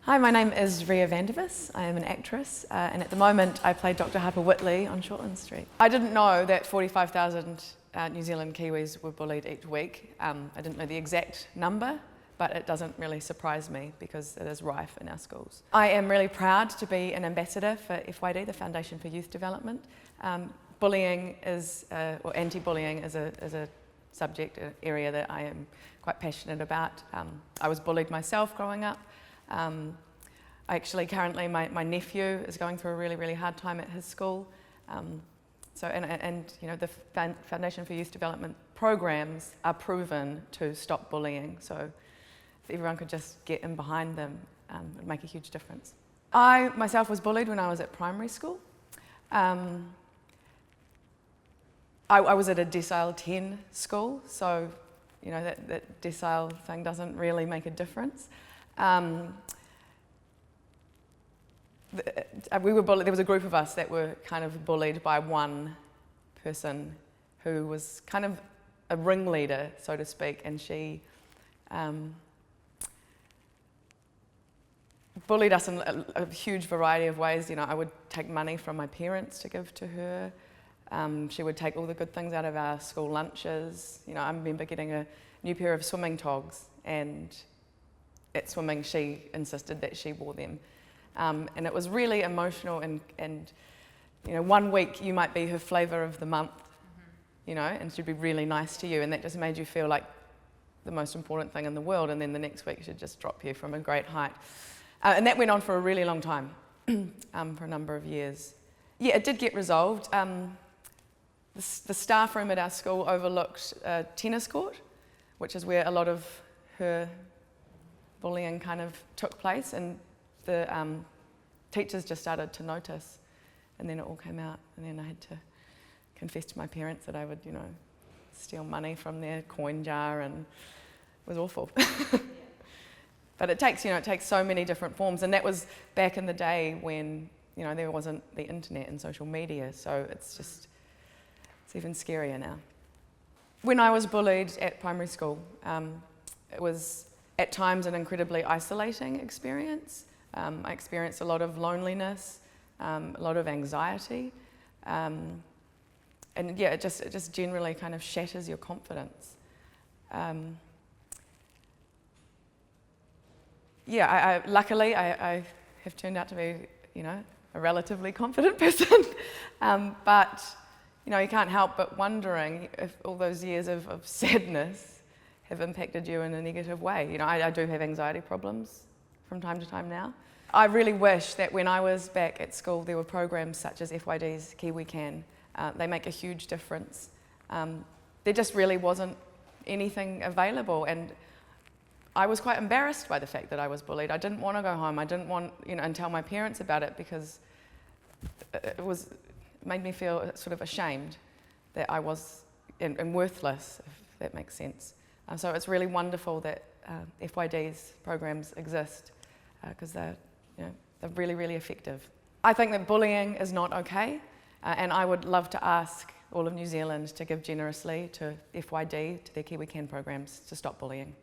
Hi, my name is Ria Vandervis. I am an actress, and at the moment I play Dr. Harper Whitley on Shortland Street. I didn't know that 45,000 New Zealand Kiwis were bullied each week. I didn't know the exact number, but it doesn't really surprise me because it is rife in our schools. I am really proud to be an ambassador for FYD, the Foundation for Youth Development. Bullying or anti-bullying is a subject, an area that I am quite passionate about. I was bullied myself growing up. Currently my nephew is going through a really hard time at his school. The Foundation for Youth Development programs are proven to stop bullying. So if everyone could just get in behind them, it would make a huge difference. I myself was bullied when I was at primary school. I was at a decile 10 school, so that decile thing doesn't really make a difference. We were bullied. There was a group of us that were kind of bullied by one person who was kind of a ringleader, so to speak, and she bullied us in a huge variety of ways. I would take money from my parents to give to her. She would take all the good things out of our school lunches. I remember getting a new pair of swimming togs, and at swimming she insisted that she wore them. And it was really emotional, and 1 week you might be her flavour of the month, and she'd be really nice to you, and that just made you feel like the most important thing in the world, and then the next week she'd just drop you from a great height. And that went on for a really long time, for a number of years. Yeah, it did get resolved. The staff room at our school overlooked a tennis court, which is where a lot of her bullying kind of took place, and the teachers just started to notice, and then it all came out, and then I had to confess to my parents that I would, steal money from their coin jar, and it was awful. But it takes so many different forms, and that was back in the day when, there wasn't the internet and social media, so it's even scarier now. When I was bullied at primary school, it was at times an incredibly isolating experience. I experienced a lot of loneliness, a lot of anxiety, and yeah, it just generally kind of shatters your confidence. Luckily I have turned out to be, a relatively confident person, but you can't help but wondering if all those years of sadness have impacted you in a negative way. I do have anxiety problems from time to time now. I really wish that when I was back at school there were programs such as FYD's Kiwi Can. They make a huge difference. There just really wasn't anything available, and I was quite embarrassed by the fact that I was bullied. I didn't want to go home. I didn't want, and tell my parents about it, because it made me feel sort of ashamed that I was and worthless, if that makes sense. So it's really wonderful that FYD's programs exist, because they're really effective. I think that bullying is not okay, and I would love to ask all of New Zealand to give generously to FYD, to their Kiwi Can programs, to stop bullying.